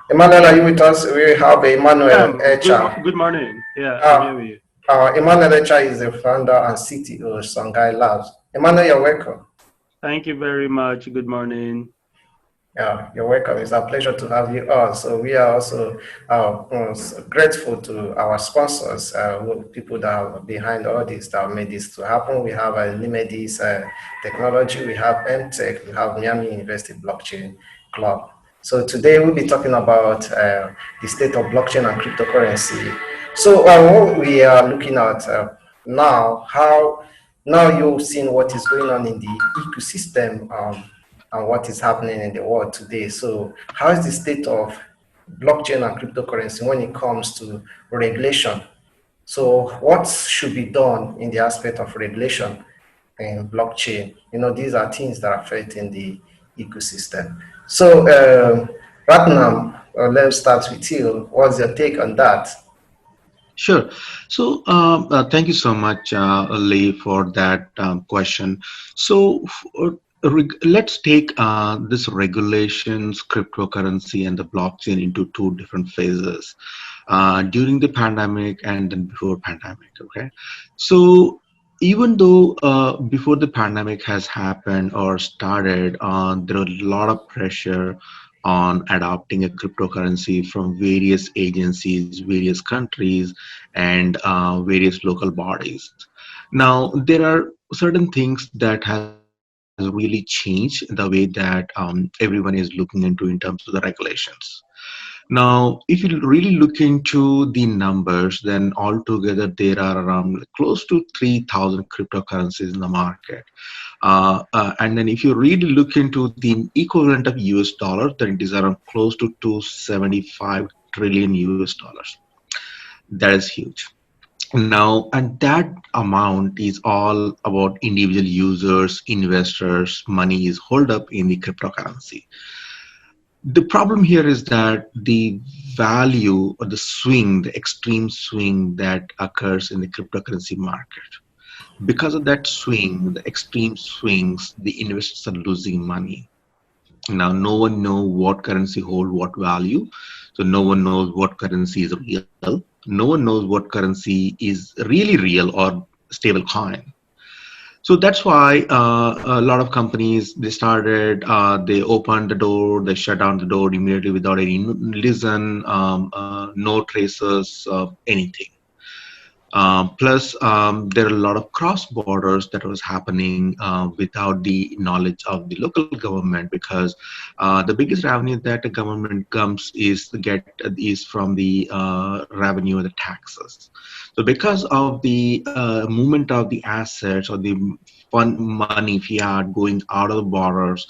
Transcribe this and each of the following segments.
Emmanuel, are you with us? We have Emmanuel Echa. Good morning. Yeah, I'm here with you. Emmanuel Echa is the founder and CTO of Songhai Labs. Emmanuel, you're welcome. Thank you very much. Good morning. Yeah, you're welcome. It's a pleasure to have you on. So we are also grateful to our sponsors, people that are behind all this, that made this to happen. We have Nimedis Technology, we have MTech, we have Miami University Blockchain Club. So today we'll be talking about the state of blockchain and cryptocurrency. So what we are looking at now you've seen what is going on in the ecosystem and what is happening in the world today. So how is the state of blockchain and cryptocurrency when it comes to regulation? So what should be done in the aspect of regulation in blockchain? These are things that are affecting the ecosystem. So Ratnam, let's start with you. What's your take on that? Sure. So thank you so much, Lee, for that question. So let's take this regulations, cryptocurrency, and the blockchain into two different phases, during the pandemic and then before pandemic. Okay. So even though before the pandemic has happened or started, there are a lot of pressure on adopting a cryptocurrency from various agencies, various countries, and various local bodies. Now, there are certain things that has really changed the way that everyone is looking into in terms of the regulations. Now, if you really look into the numbers, then altogether there are around close to 3,000 cryptocurrencies in the market. And then if you really look into the equivalent of US dollars, then it is around close to 275 trillion US dollars. That is huge. Now, and that amount is all about individual users, investors, money is hold up in the cryptocurrency. The problem here is that the value or the swing, the extreme swing that occurs in the cryptocurrency market. Because of that swing, the extreme swings, the investors are losing money. Now, no one knows what currency hold what value. So no one knows what currency is real. No one knows what currency is really real or stable coin. So that's why a lot of companies, they started, they opened the door, they shut down the door immediately without any reason, no traces of anything. Plus, there are a lot of cross borders that was happening without the knowledge of the local government, because the biggest revenue that the government comes is from the revenue of the taxes. So because of the movement of the assets or the fund money fiat going out of the borders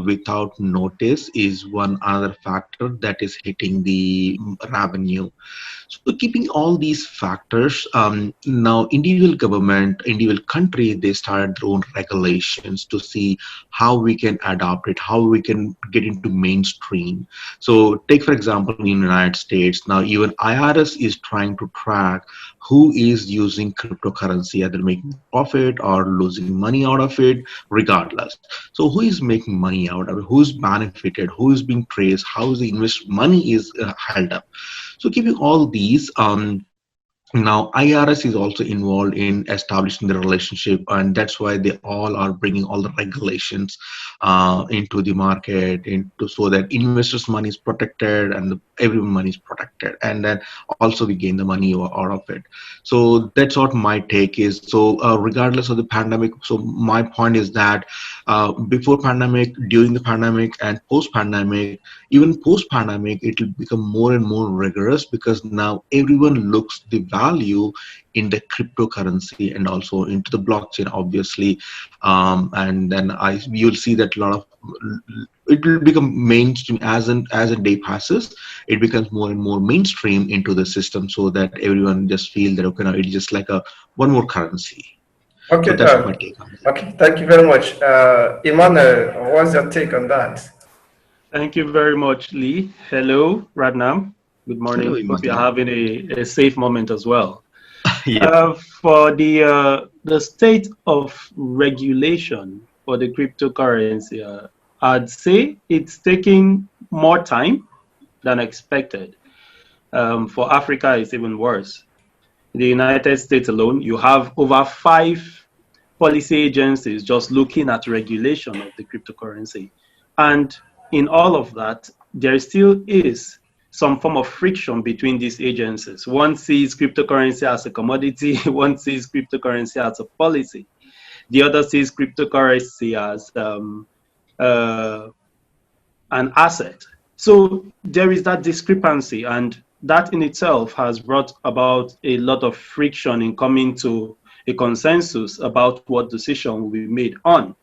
without notice is one other factor that is hitting the revenue. So keeping all these factors, now individual government, individual country, they started their own regulations to see how we can adopt it, how we can get into mainstream. So take for example in the United States, now even IRS is trying to track who is using cryptocurrency, either making profit or losing money out of it, regardless. So who is making money out of it, who's benefited, who is being traced, how is the money is held up. So keeping all these, now IRS is also involved in establishing the relationship, and that's why they all are bringing all the regulations into the market, into so that investors' money is protected and everyone money is protected, and then also we gain the money out of it. So that's what my take is. So regardless of the pandemic, so my point is that before pandemic, during the pandemic, and post pandemic, even post pandemic, it will become more and more rigorous, because now everyone looks the value in the cryptocurrency and also into the blockchain, obviously. And then you'll see that a lot of it will become mainstream as a day passes. It becomes more and more mainstream into the system, so that everyone just feel that okay, now it's just like a one more currency. Okay, so that's my take on it. Okay, thank you very much. Emmanuel, what's your take on that? Thank you very much, Lee. Hello, Radnam. Good Hello, morning. Hope you're Imani. having a safe moment as well. Yeah. For the state of regulation for the cryptocurrency, I'd say it's taking more time than expected. For Africa, it's even worse. In the United States alone, you have over five policy agencies just looking at regulation of the cryptocurrency. And in all of that, there still is some form of friction between these agencies. One sees cryptocurrency as a commodity, one sees cryptocurrency as a policy, the other sees cryptocurrency as uh, an asset. So there is that discrepancy, and that in itself has brought about a lot of friction in coming to a consensus about what decision will be made on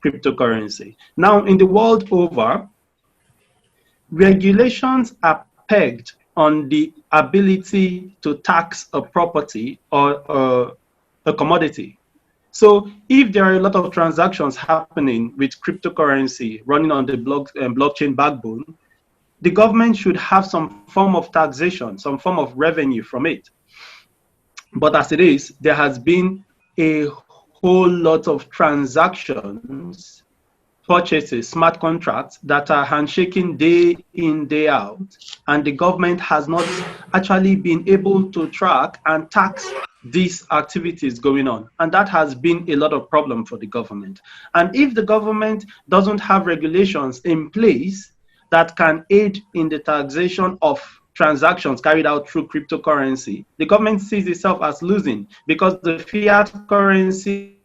cryptocurrency. Now, in the world over, regulations are pegged on the ability to tax a property or a commodity. So if there are a lot of transactions happening with cryptocurrency running on the blockchain backbone, the government should have some form of taxation, some form of revenue from it. But as it is, there has been a whole lot of transactions, purchases, smart contracts that are handshaking day in, day out, and the government has not actually been able to track and tax these activities going on. And that has been a lot of problem for the government. And if the government doesn't have regulations in place that can aid in the taxation of transactions carried out through cryptocurrency, the government sees itself as losing, because the fiat currency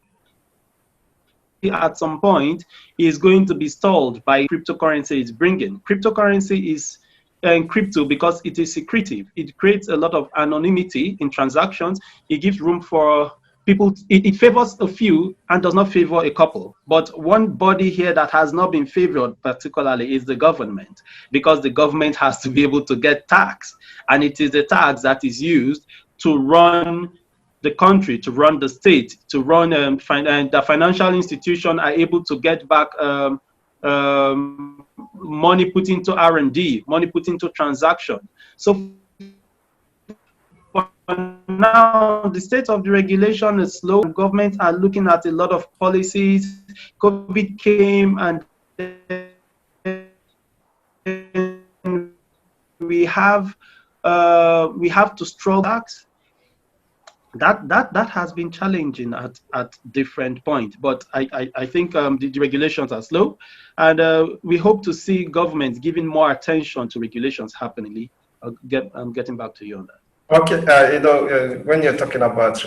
at some point is going to be stalled by cryptocurrency is bringing. Cryptocurrency is crypto because it is secretive. It creates a lot of anonymity in transactions. It gives room for people. It favors a few and does not favor a couple. But one body here that has not been favored particularly is the government, because the government has to be able to get tax, and it is the tax that is used to run the country, to run the state, to run the financial institution are able to get back money put into R&D, money put into transaction. So for now, the state of the regulation is slow. Governments are looking at a lot of policies. COVID came, and we have to struggle. That has been challenging at different points, but I think the regulations are slow, and we hope to see governments giving more attention to regulations happening. I'm getting back to you on that. Okay, when you're talking about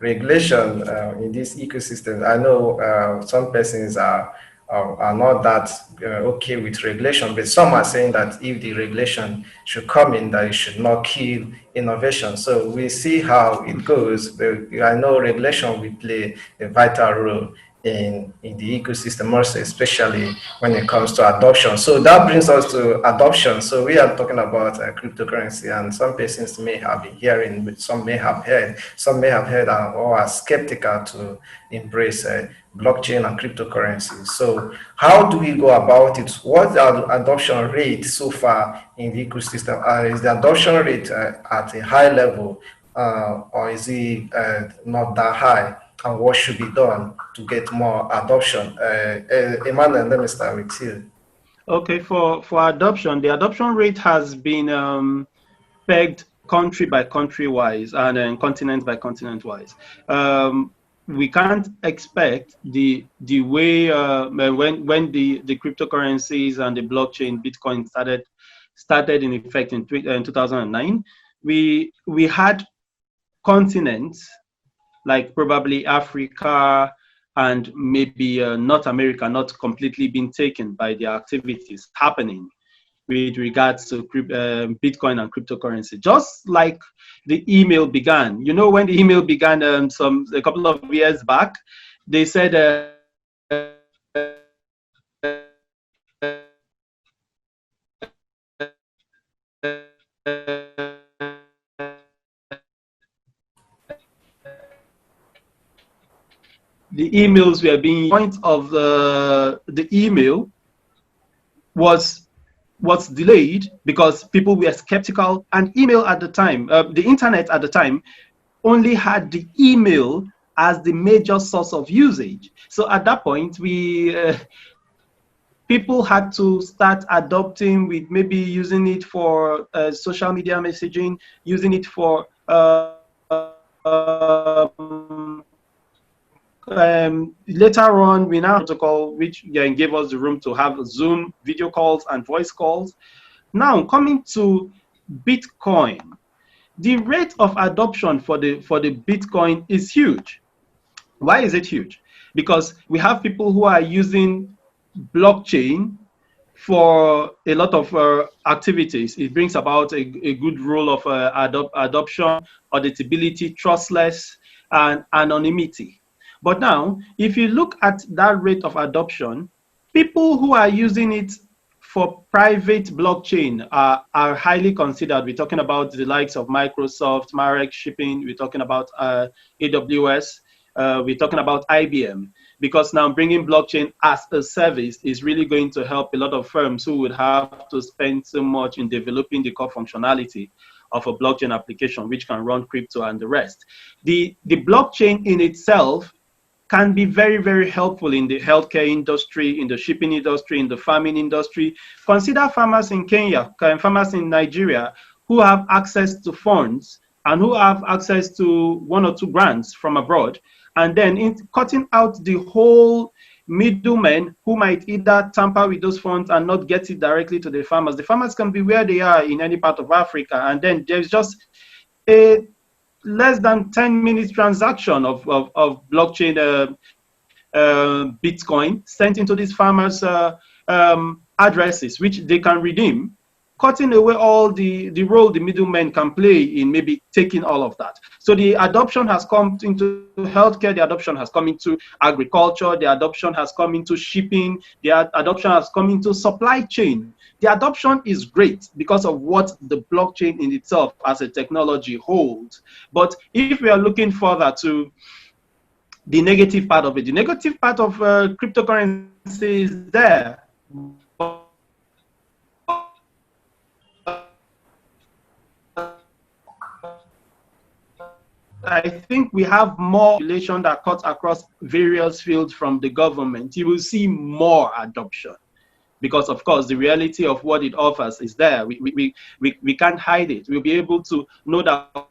regulation in this ecosystem, I know some persons are not that okay with regulation, but some are saying that if the regulation should come in, that it should not kill innovation. So we see how it goes. But I know regulation will play a vital role in the ecosystem, also especially when it comes to adoption. So that brings us to adoption. So we are talking about cryptocurrency, and some persons may have been hearing, but some may have heard, or are skeptical to embrace blockchain and cryptocurrency. So how do we go about it? What are the adoption rate so far in the ecosystem? Is the adoption rate at a high level, or is it not that high? And what should be done to get more adoption? Emmanuel, let me start with you. Okay, for adoption, the adoption rate has been pegged country by country wise, and continent by continent wise. We can't expect the way when the cryptocurrencies and the blockchain Bitcoin started in effect in 2009. We had continents like probably Africa and maybe North America not completely been taken by the activities happening with regards to Bitcoin and cryptocurrency. Just like the email began. You know, when the email began a couple of years back, they said the emails were being point of the email was was delayed because people were skeptical, and email at the time, the internet at the time only had the email as the major source of usage. So at that point, people had to start adopting with maybe using it for social media messaging, using it for later on, we now have a protocol which gave us the room to have Zoom video calls and voice calls. Now, coming to Bitcoin, the rate of adoption for the Bitcoin is huge. Why is it huge? Because we have people who are using blockchain for a lot of activities. It brings about a good role of adoption, auditability, trustless, and anonymity. But now, if you look at that rate of adoption, people who are using it for private blockchain are highly considered. We're talking about the likes of Microsoft, Marek Shipping, we're talking about AWS, we're talking about IBM, because now bringing blockchain as a service is really going to help a lot of firms who would have to spend so much in developing the core functionality of a blockchain application, which can run crypto and the rest. The blockchain in itself can be very, very helpful in the healthcare industry, in the shipping industry, in the farming industry. Consider farmers in Kenya, farmers in Nigeria who have access to funds and who have access to 1 or 2 grants from abroad, and then in cutting out the whole middlemen who might either tamper with those funds and not get it directly to the farmers. The farmers can be where they are in any part of Africa, and then there's just a less than 10 minutes transaction of blockchain Bitcoin sent into these farmers' addresses, which they can redeem, cutting away all the role the middlemen can play in maybe taking all of that. So the adoption has come into healthcare, the adoption has come into agriculture, the adoption has come into shipping, the adoption has come into supply chain. The adoption is great because of what the blockchain in itself as a technology holds. But if we are looking further to the negative part of it, the negative part of cryptocurrency is there. I think we have more regulation that cuts across various fields from the government. You will see more adoption because, of course, the reality of what it offers is there. We can't hide it. We'll be able to know that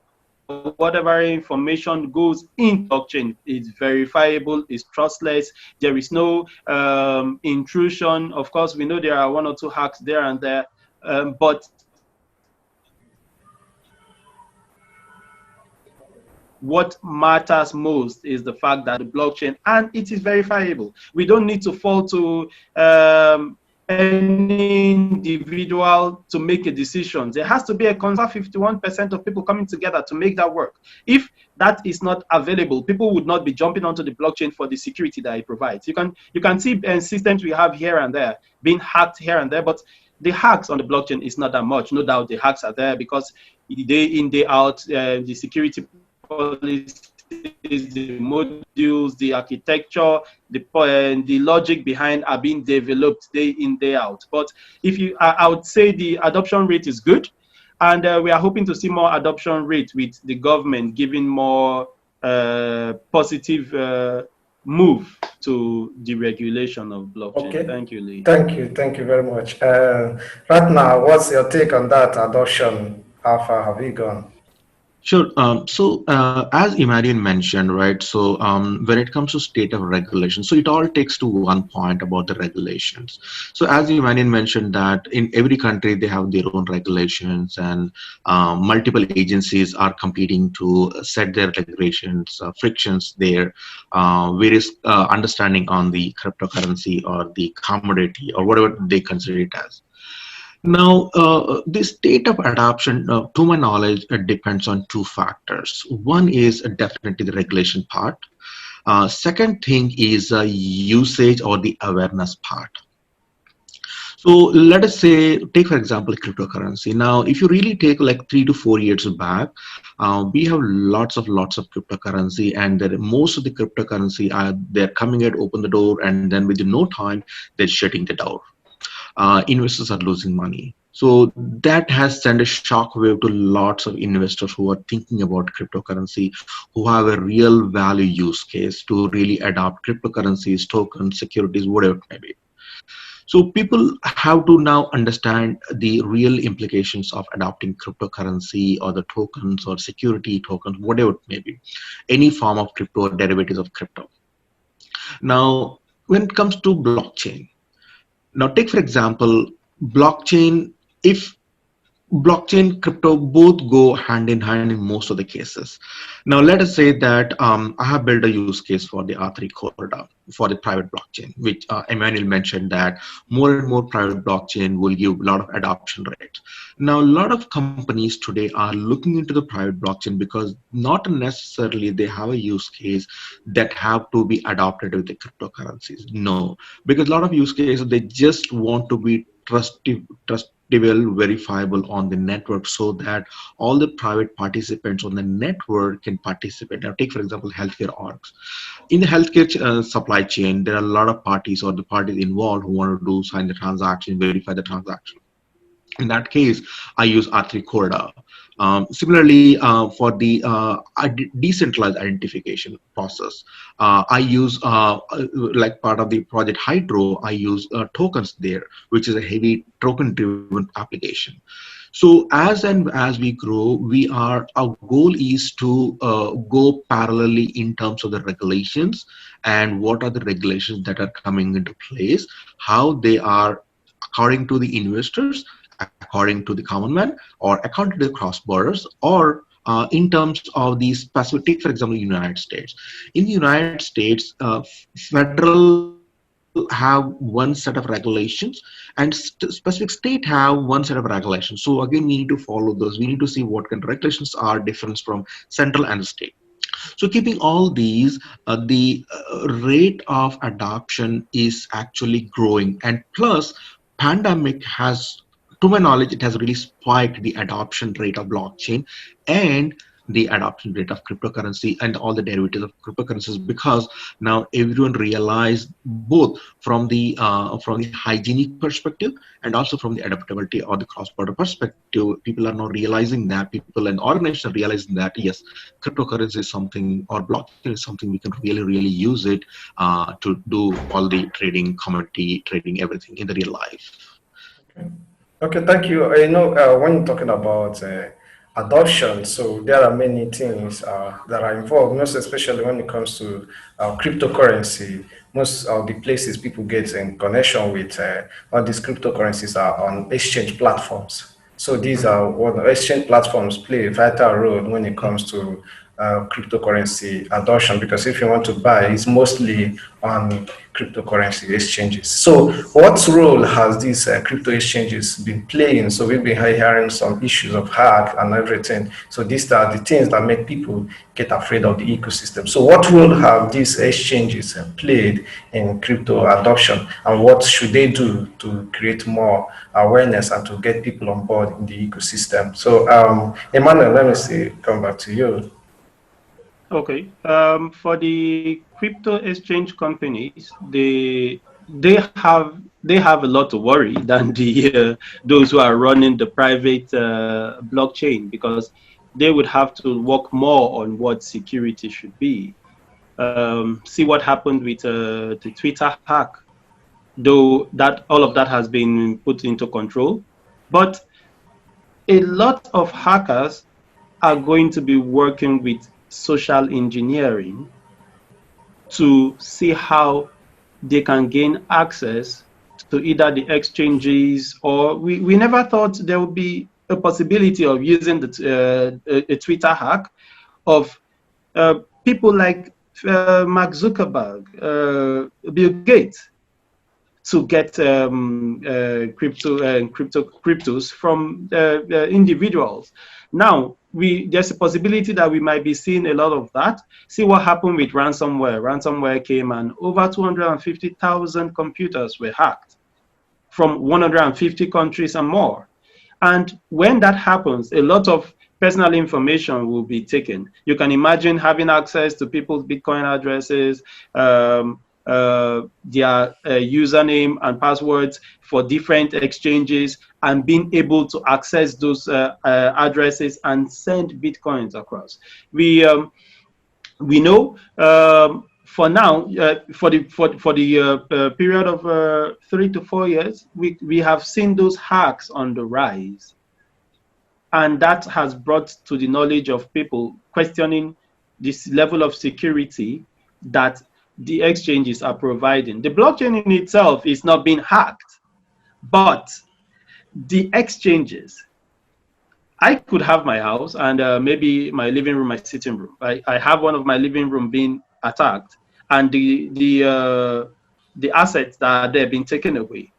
whatever information goes in blockchain is verifiable, is trustless. There is no intrusion. Of course, we know there are 1 or 2 hacks there and there, but what matters most is the fact that the blockchain, and it is verifiable. We don't need to fall to any individual to make a decision. There has to be a consent 51% of people coming together to make that work. If that is not available, people would not be jumping onto the blockchain for the security that it provides. You can see systems we have here and there being hacked here and there, but the hacks on the blockchain is not that much. No doubt the hacks are there because day in, day out, the security policies, the modules, the architecture, the logic behind are being developed day in, day out. But if you, I would say the adoption rate is good, and we are hoping to see more adoption rate with the government giving more positive move to the regulation of blockchain. Okay. Thank you, Lee. Thank you very much. Right now, what's your take on that adoption? How far have you gone? Sure. As Imarian mentioned, right, so when it comes to state of regulation, so it all takes to one point about the regulations. So as Imarian mentioned that in every country, they have their own regulations and multiple agencies are competing to set their regulations, frictions, their various understanding on the cryptocurrency or the commodity or whatever they consider it as. Now, the state of adoption, to my knowledge, depends on 2 factors. One is definitely the regulation part. Second thing is usage or the awareness part. So let us say, take for example, cryptocurrency. Now, if you really take like 3 to 4 years back, we have lots of cryptocurrency, and most of the cryptocurrency they're coming at open the door, and then within no time they're shutting the door. investors are losing money. So that has sent a shockwave to lots of investors who are thinking about cryptocurrency, who have a real value use case to really adopt cryptocurrencies, tokens, securities, whatever it may be. So people have to now understand the real implications of adopting cryptocurrency or the tokens or security tokens, whatever it may be, any form of crypto or derivatives of crypto. Now, when it comes to blockchain, now take for example, blockchain, if blockchain crypto both go hand in hand in most of the cases. Now let us say that I have built a use case for the R3 corridor for the private blockchain, which Emmanuel mentioned that more and more private blockchain will give a lot of adoption rates. Now a lot of companies today are looking into the private blockchain because not necessarily they have a use case that have to be adopted with the cryptocurrencies. No, because a lot of use cases they just want to be trustable, verifiable on the network so that all the private participants on the network can participate. Now, take for example, healthcare orgs. In the healthcare supply chain, there are a lot of parties or the parties involved who want to do sign the transaction, verify the transaction. In that case, I use R3 Corda. Similarly, for the decentralized identification process, I use, like part of the project Hydro, I use tokens there, which is a heavy token-driven application. So as we grow, our goal is to go parallelly in terms of the regulations and what are the regulations that are coming into place, how they are according to the investors, according to the common man, or according to the cross borders, or in terms of the specific, take for example, United States. In the United States, federal have one set of regulations and specific state have one set of regulations. So again, we need to follow those. We need to see what kind of regulations are different from central and the state. So keeping all these, the rate of adoption is actually growing, and plus pandemic has, to my knowledge, it has really spiked the adoption rate of blockchain and the adoption rate of cryptocurrency and all the derivatives of cryptocurrencies, because now everyone realized both from the hygienic perspective and also from the adaptability or the cross-border perspective. People are now realizing that, people and organizations are realizing that yes, cryptocurrency is something, or blockchain is something we can really use it to do all the trading, commodity trading, everything in the real life. Okay, thank you. When you're talking about adoption, so there are many things that are involved, most especially when it comes to cryptocurrency. Most of the places people get in connection with all these cryptocurrencies are on exchange platforms. So these are what exchange platforms play a vital role when it comes to cryptocurrency adoption, because if you want to buy, it's mostly on cryptocurrency exchanges. So what role has these crypto exchanges been playing? So we've been hearing some issues of hack and everything. So these are the things that make people get afraid of the ecosystem. So what role have these exchanges played in crypto adoption, and what should they do to create more awareness and to get people on board in the ecosystem? So Emmanuel, let me see, come back to you. Okay. For the crypto exchange companies, they have a lot to worry than the those who are running the private blockchain, because they would have to work more on what security should be. See what happened with the Twitter hack, though that all of that has been put into control. But a lot of hackers are going to be working with social engineering to see how they can gain access to either the exchanges, or we never thought there would be a possibility of using a Twitter hack of people like Mark Zuckerberg, Bill Gates, to get cryptos from individuals. Now, there's a possibility that we might be seeing a lot of that. See what happened with ransomware. Ransomware came and over 250,000 computers were hacked from 150 countries and more. And when that happens, a lot of personal information will be taken. You can imagine having access to people's Bitcoin addresses, their username and passwords for different exchanges and being able to access those addresses and send bitcoins across. We know for now, for the period of 3 to 4 years, we have seen those hacks on the rise, and that has brought to the knowledge of people questioning this level of security that the exchanges are providing. The blockchain in itself is not being hacked, but the exchanges. I could have my house and maybe my living room, my sitting room. I have one of my living room being attacked, and the assets that are there being taken away,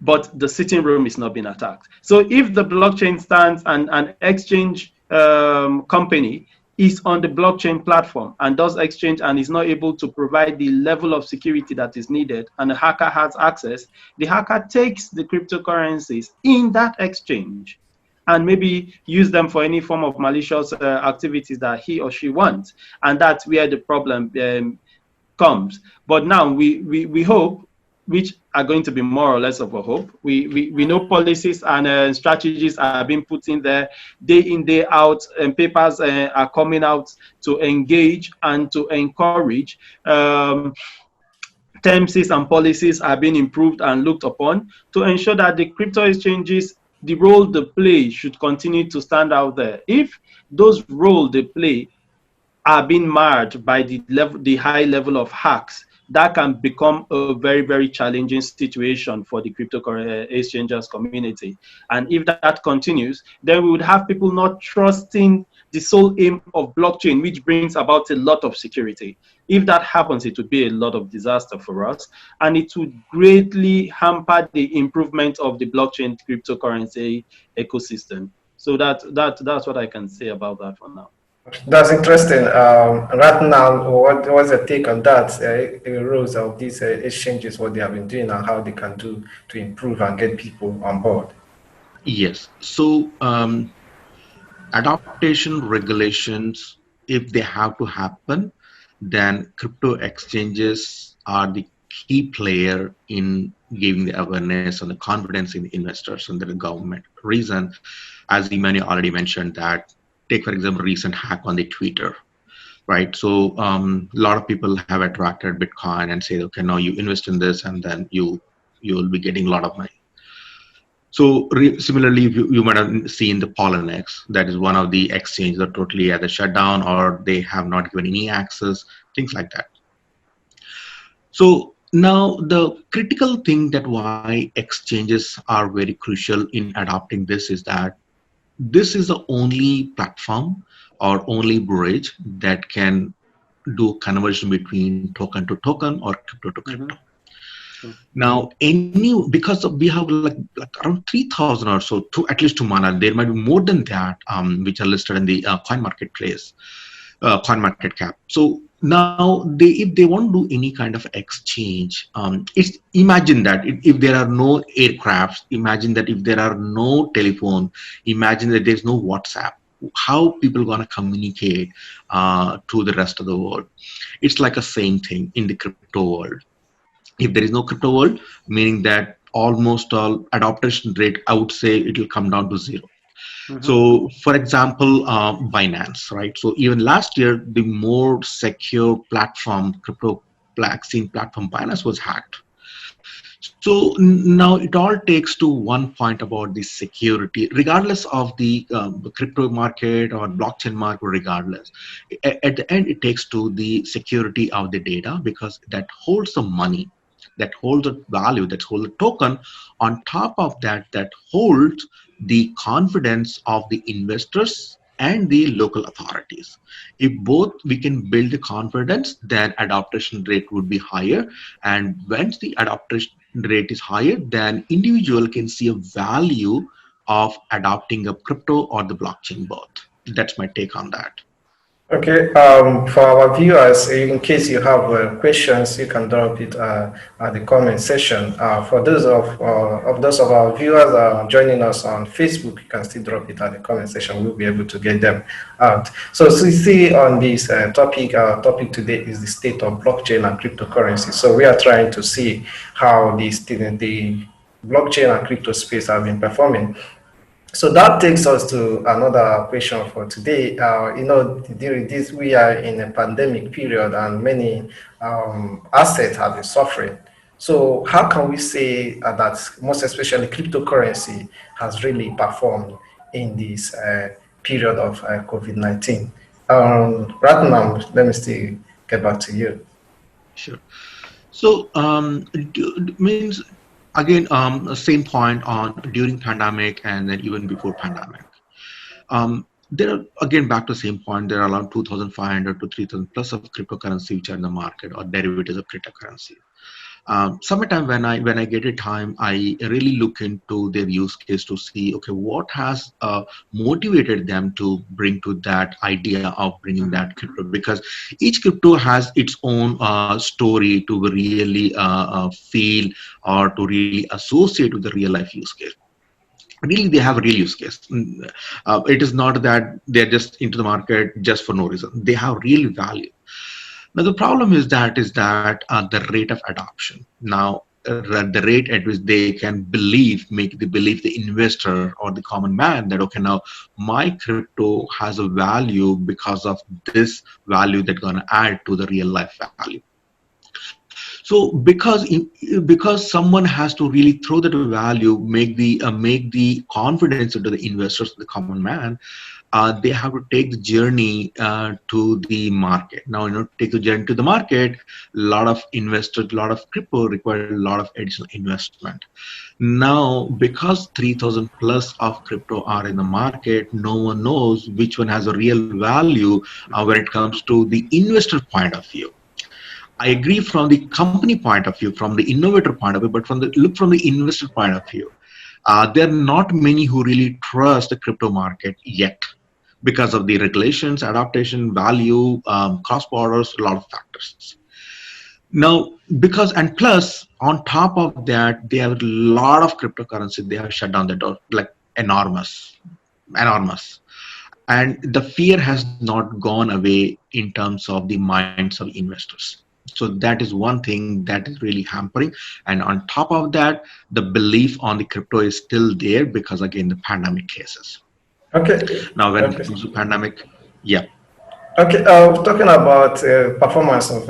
but the sitting room is not being attacked. So if the blockchain stands and an exchange company is on the blockchain platform and does exchange and is not able to provide the level of security that is needed, and the hacker has access, the hacker takes the cryptocurrencies in that exchange and maybe use them for any form of malicious activities that he or she wants. And that's where the problem comes. But now we hope, which are going to be more or less of a hope. We know policies and strategies are being put in there day in, day out, and papers are coming out to engage and to encourage. Terms and policies are being improved and looked upon to ensure that the crypto exchanges, the role they play should continue to stand out there. If those roles they play are being marred by the high level of hacks, that can become a very, very challenging situation for the crypto exchangers community. And if that continues, then we would have people not trusting the sole aim of blockchain, which brings about a lot of security. If that happens, it would be a lot of disaster for us, and it would greatly hamper the improvement of the blockchain cryptocurrency ecosystem. So that's what I can say about that for now. That's interesting. Right now, what's your take on that? The roles of these exchanges, what they have been doing, and how they can do to improve and get people on board? Yes. So adaptation regulations, if they have to happen, then crypto exchanges are the key player in giving the awareness and the confidence in the investors and the government. Reason, as Imani already mentioned, that take for example recent hack on the Twitter, right? So a lot of people have attracted Bitcoin and say, okay, now you invest in this and then you will be getting a lot of money. So similarly, you might have seen the Poloniex, that is one of the exchanges that totally either shut down or they have not given any access, things like that. So now the critical thing that why exchanges are very crucial in adopting this is that this is the only platform or only bridge that can do conversion between token to token or crypto to crypto. Now, because we have like around 3,000 or so, at least to mana, there might be more than that, which are listed in the coin marketplace, coin market cap. So now, if they want to do any kind of exchange, it's imagine that if there are no aircrafts, imagine that if there are no telephone, imagine that there's no WhatsApp. How people gonna communicate to the rest of the world? It's like a same thing in the crypto world. If there is no crypto world, meaning that almost all adoption rate, I would say it will come down to zero. So, for example, Binance, right? So even last year, the more secure platform, crypto blockchain platform, Binance was hacked. So now it all takes to one point about the security, regardless of the crypto market or blockchain market, regardless. At the end, it takes to the security of the data because that holds the money, that holds the value, that holds the token. On top of that, that holds the confidence of the investors and the local authorities. If both we can build the confidence, then adoption rate would be higher. And once the adoption rate is higher, then individual can see a value of adopting a crypto or the blockchain both. That's my take on that. Okay, for our viewers, in case you have questions, you can drop it at the comment section. For those of our viewers joining us on Facebook, you can still drop it at the comment section. We'll be able to get them out. So, we see on this topic, our topic today is the state of blockchain and cryptocurrency. So, we are trying to see how the blockchain and crypto space have been performing. So that takes us to another question for today. During this, we are in a pandemic period and many assets have been suffering. So how can we say that most especially cryptocurrency has really performed in this period of COVID-19? Right now, let me still get back to you. Sure. So means again, same point on during pandemic and then even before pandemic. There are again back to the same point. There are around 2,500 to 3,000 plus of cryptocurrency which are in the market or derivatives of cryptocurrency. Sometime when I get a time, I really look into their use case to see, okay, what has motivated them to bring to that idea of bringing that crypto, because each crypto has its own story to really feel or to really associate with the real life use case. Really, they have a real use case. It is not that they're just into the market just for no reason. They have real value. Now the problem is that the rate of adoption. Now the rate at which they can make the believe the investor or the common man that, okay, now my crypto has a value because of this value that's going to add to the real life value. So because someone has to really throw that value, make the confidence into the investors, the common man, they have to take the journey to the market. Now, take the journey to the market, a lot of investors, a lot of crypto require a lot of additional investment. Now, because 3,000 plus of crypto are in the market, no one knows which one has a real value when it comes to the investor point of view. I agree from the company point of view, from the innovator point of view, but from the investor point of view, there are not many who really trust the crypto market yet because of the regulations, adaptation, value, cross borders, a lot of factors. Now, because and plus on top of that, they have a lot of cryptocurrency. They have shut down the door like enormous, and the fear has not gone away in terms of the minds of investors. So that is one thing that is really hampering. And on top of that, the belief on the crypto is still there because again the pandemic cases. Okay. Now when it Okay. comes to pandemic, yeah. Okay, talking about performance of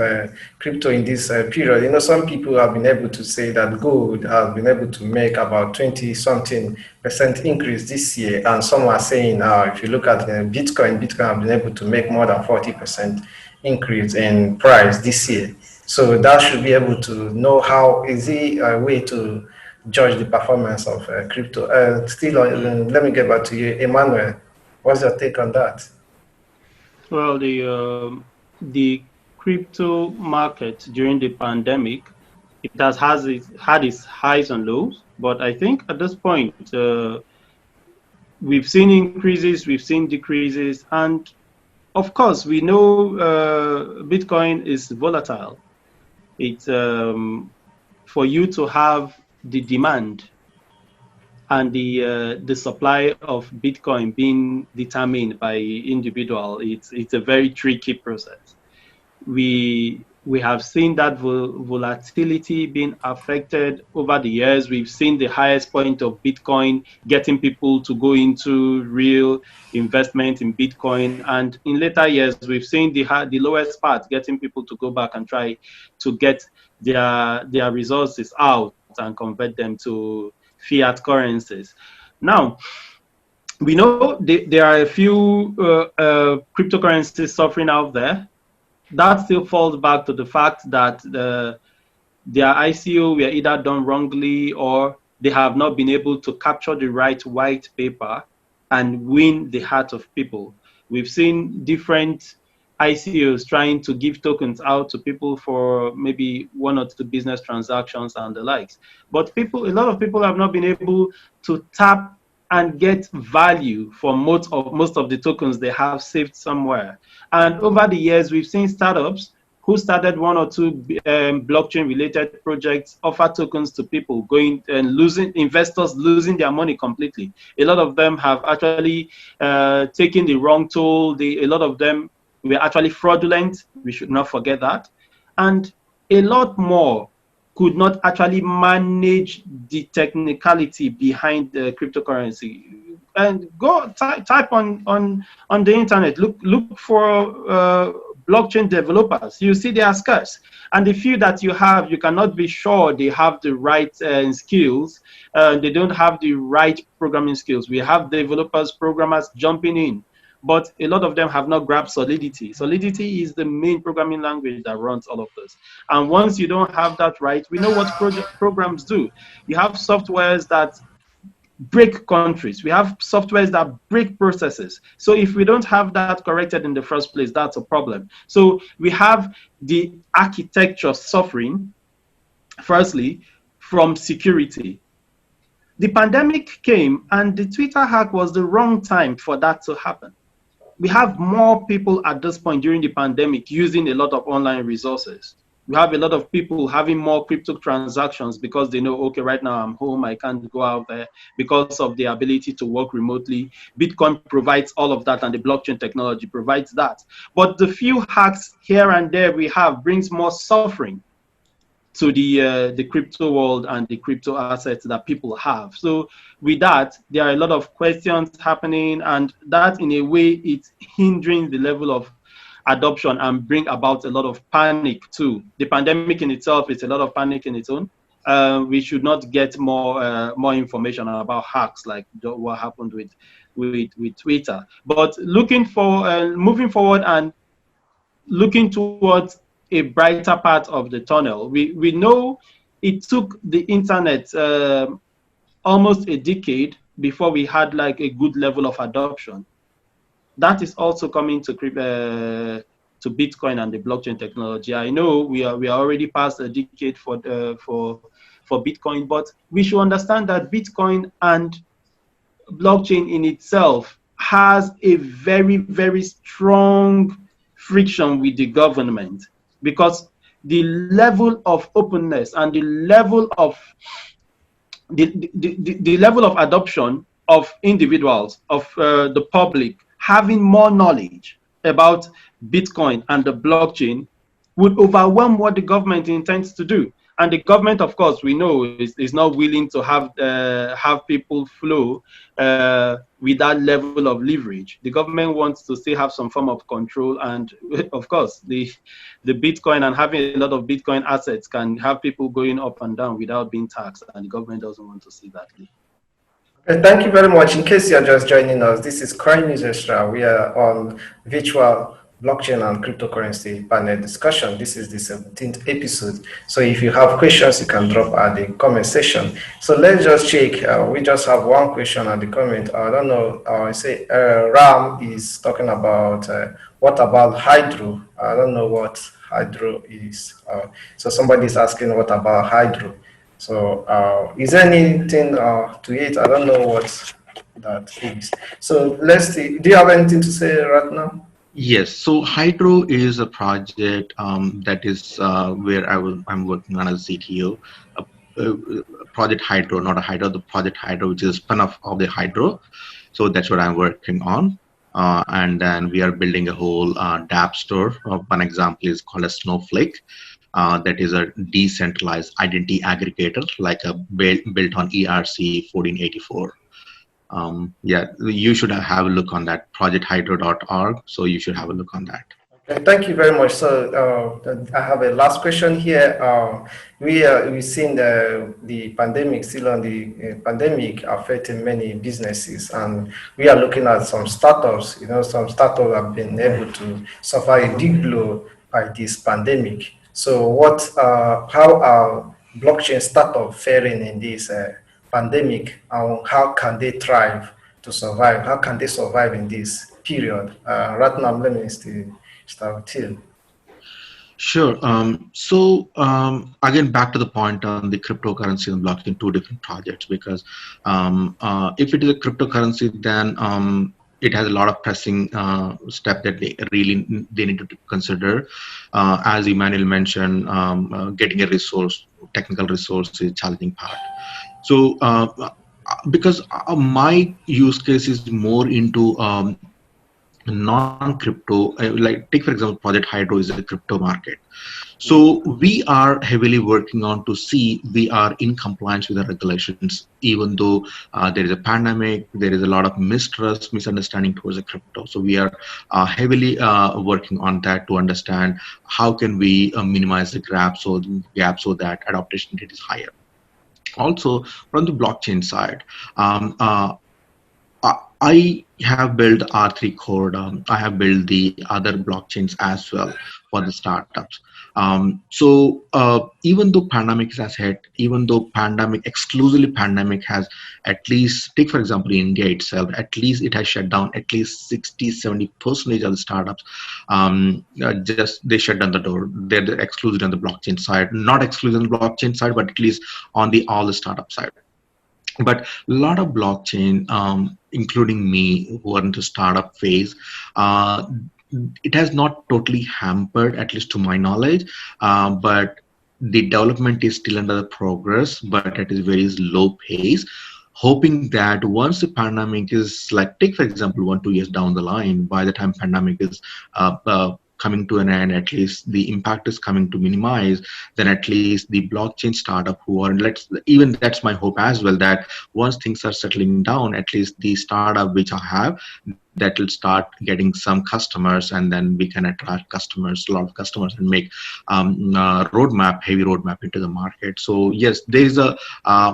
crypto in this period, some people have been able to say that gold has been able to make about 20 something percent increase this year. And some are saying, if you look at Bitcoin have been able to make more than 40% increase in price this year. So that should be able to know how is it a way to judge the performance of crypto. Let me get back to you, Emmanuel. What's your take on that? Well, the crypto market during the pandemic, had its highs and lows, but I think at this point we've seen increases, we've seen decreases, and of course we know Bitcoin is volatile. It's for you to have the demand and the supply of Bitcoin being determined by individual. It's a very tricky process. We have seen that volatility being affected over the years. We've seen the highest point of Bitcoin getting people to go into real investment in Bitcoin, and in later years we've seen the lowest part getting people to go back and try to get their resources out and convert them to fiat currencies. Now, we know there are a few cryptocurrencies suffering out there. That still falls back to the fact that their ICO were either done wrongly or they have not been able to capture the right white paper and win the heart of people. We've seen different ICOs trying to give tokens out to people for maybe one or two business transactions and the likes. But a lot of people have not been able to tap and get value for most of the tokens they have saved somewhere. And over the years, we've seen startups who started one or two blockchain related projects offer tokens to people going and losing, investors losing their money completely. A lot of them have actually taken the wrong tool. A lot of them were actually fraudulent. We should not forget that. And a lot more could not actually manage the technicality behind the cryptocurrency. And go type on the internet, look for blockchain developers. You see they are scarce, and the few that you have, you cannot be sure they have the right skills. They don't have the right programming skills. We have developers, programmers jumping in, but a lot of them have not grabbed Solidity. Solidity is the main programming language that runs all of this. And once you don't have that right, we know what programs do. You have softwares that break countries. We have softwares that break processes. So if we don't have that corrected in the first place, that's a problem. So we have the architecture suffering, firstly, from security. The pandemic came and the Twitter hack was the wrong time for that to happen. We have more people at this point during the pandemic using a lot of online resources. We have a lot of people having more crypto transactions because they know, okay, right now I'm home, I can't go out there, because of the ability to work remotely. Bitcoin provides all of that, and the blockchain technology provides that. But the few hacks here and there we have brings more suffering to the crypto world and the crypto assets that people have. So with that, there are a lot of questions happening, and that in a way it's hindering the level of adoption and bring about a lot of panic too. The pandemic in itself is a lot of panic in its own. We should not get more information about hacks like what happened with Twitter. But looking for moving forward and looking towards a brighter part of the tunnel, we know it took the internet almost a decade before we had like a good level of adoption. That is also coming to Bitcoin and the blockchain technology. I know we are already past a decade for Bitcoin, but we should understand that Bitcoin and blockchain in itself has a very, very strong friction with the government, because the level of openness and the level of the level of adoption of individuals, of the public, having more knowledge about Bitcoin and the blockchain would overwhelm what the government intends to do. And the government, of course, we know is not willing to have people flow with that level of leverage. The government wants to still have some form of control, and of course, the Bitcoin and having a lot of Bitcoin assets can have people going up and down without being taxed, and the government doesn't want to see that. Thank you very much. In case you're just joining us, this is CoinNewsExtra. We are on virtual blockchain and cryptocurrency panel discussion. This is the 17th episode. So if you have questions, you can drop at the comment section. So let's just check. We just have one question at the comment. I don't know. I say Ram is talking about what about Hydro? I don't know what Hydro is. So somebody is asking what about Hydro. So is there anything to it? I don't know what that is. So let's see. Do you have anything to say right now? Yes. So Hydro is a project that is where I'm working on as CTO. Project Hydro, not a Hydro, the Project Hydro, which is a spin-off of the Hydro. So that's what I'm working on. And then we are building a whole dApp store. One example is called a Snowflake. That is a decentralized identity aggregator, like a built on ERC 1484. Yeah, you should have a look on that, projecthydro.org. So you should have a look on that. Okay, thank you very much. So I have a last question here. We've seen the pandemic, still on the pandemic affecting many businesses, and we are looking at some startups. You know, some startups have been able to suffer a deep blow by this pandemic. So how are blockchain startups faring in this pandemic, and how can they thrive to survive? How can they survive in this period? Right now, let me start with you. Sure. Again, back to the point on the cryptocurrency and blockchain, two different projects. Because if it is a cryptocurrency, then it has a lot of pressing step that they need to consider. As Emmanuel mentioned, getting a resource, technical resource, is a challenging part. So because my use case is more into non-crypto, like take for example, Project Hydro is a crypto market. So we are heavily working on to see we are in compliance with the regulations, even though there is a pandemic, there is a lot of mistrust, misunderstanding towards the crypto. So we are heavily working on that to understand how can we minimize the gap so that adaptation rate is higher. Also, from the blockchain side, I have built R3 code. I have built the other blockchains as well for the startups. Even though pandemic has hit, even though pandemic exclusively pandemic has at least take for example India itself, at least it has shut down at least 60-70% of the startups. Just they shut down the door. They're exclusive on the blockchain side, not exclusive on the blockchain side, but at least on the all the startup side. But a lot of blockchain, including me who are into startup phase, uh, it has not totally hampered, at least to my knowledge, but the development is still under the progress, but at a very low pace, hoping that once the pandemic is, like take for example 1-2 years down the line, by the time pandemic is coming to an end, at least the impact is coming to minimize, then at least the blockchain startup who are, let's even that's my hope as well, that once things are settling down, at least the startup which I have, that will start getting some customers, and then we can attract customers, a lot of customers, and make heavy roadmap into the market. So yes, there is a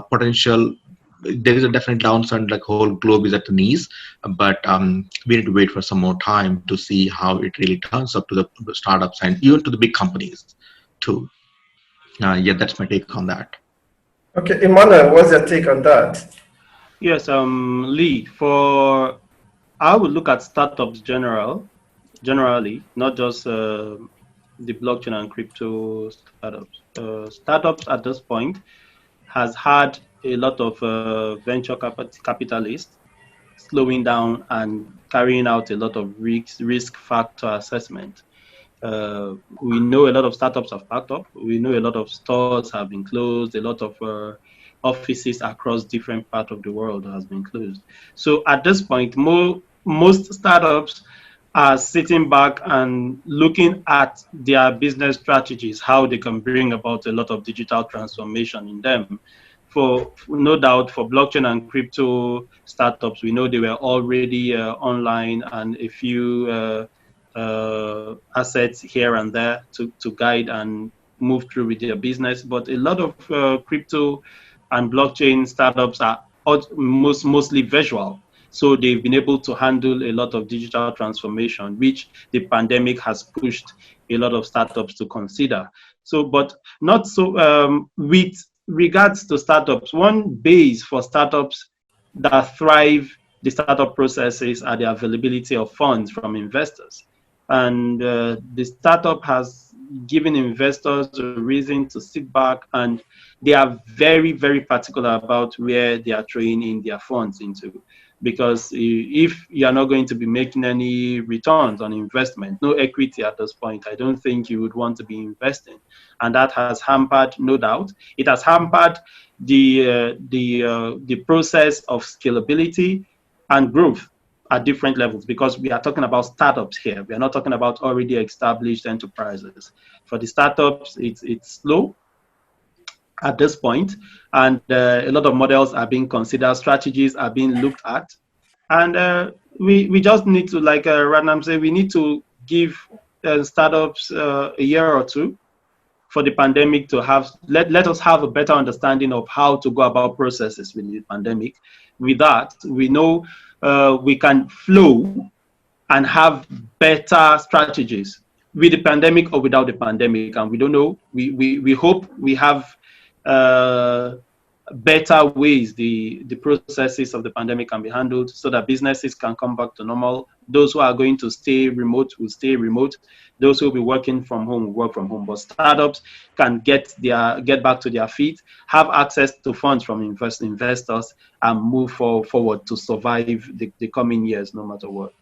potential, there is a definite downside, like whole globe is at the knees, but we need to wait for some more time to see how it really turns up to the startups and even to the big companies too. Yeah, that's my take on that. Okay, Emmanuel, what's your take on that? Yes, Lee, I would look at startups generally, not just the blockchain and crypto startups. Startups at this point has had a lot of venture capitalists slowing down and carrying out a lot of risk factor assessment. We know a lot of startups have packed up. We know a lot of stores have been closed. A lot of offices across different parts of the world has been closed. So at this point, most startups are sitting back and looking at their business strategies, how they can bring about a lot of digital transformation in them. For no doubt, for blockchain and crypto startups, we know they were already online, and a few assets here and there to guide and move through with their business. But a lot of crypto and blockchain startups are mostly visual. So they've been able to handle a lot of digital transformation, which the pandemic has pushed a lot of startups to consider. So, but not so with regards to startups, one base for startups that thrive the startup processes are the availability of funds from investors. And the startup has given investors a reason to sit back, and they are very, very particular about where they are throwing in their funds into. Because if you are not going to be making any returns on investment, no equity at this point, I don't think you would want to be investing. And that has hampered, no doubt, it has hampered the process of scalability and growth at different levels, because we are talking about startups here. We are not talking about already established enterprises. For the startups, it's slow at this point, and a lot of models are being considered, strategies are being looked at, and we just need to, like Ranam said, we need to give startups a year or two for the pandemic to have, let us have a better understanding of how to go about processes with the pandemic. With that, we know we can flow and have better strategies with the pandemic or without the pandemic. And we don't know. We hope we have uh, better ways the processes of the pandemic can be handled so that businesses can come back to normal. Those who are going to stay remote will stay remote. Those who will be working from home will work from home. But startups can get back to their feet, have access to funds from investors, and move forward to survive the coming years, no matter what.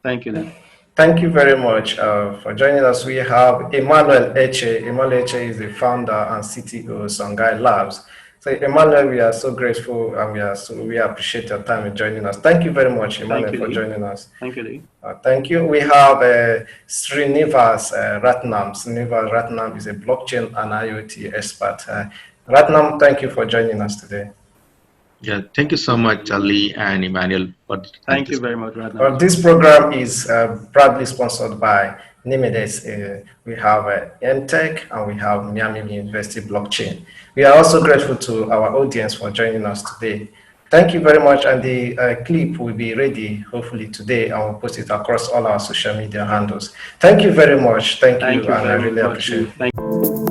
Thank you, Lee. Thank you very much for joining us. We have Emmanuel Eche. Emmanuel Eche is the founder and CTO of Songhai Labs. So Emmanuel, we are so grateful and we appreciate your time in joining us. Thank you very much, Emmanuel, for joining us. Thank you, Lee. Thank you. We have Srinivas Ratnam. Srinivas Ratnam is a blockchain and IoT expert. Ratnam, thank you for joining us today. Yeah, thank you so much, Ali and Emmanuel. Thank you very much, Ratnam. This program is proudly sponsored by Nimedes. We have MTech and we have Miami University Blockchain. We are also grateful to our audience for joining us today. Thank you very much, and the clip will be ready hopefully today, and we'll post it across all our social media handles. Thank you very much. Thank you, and I really appreciate it.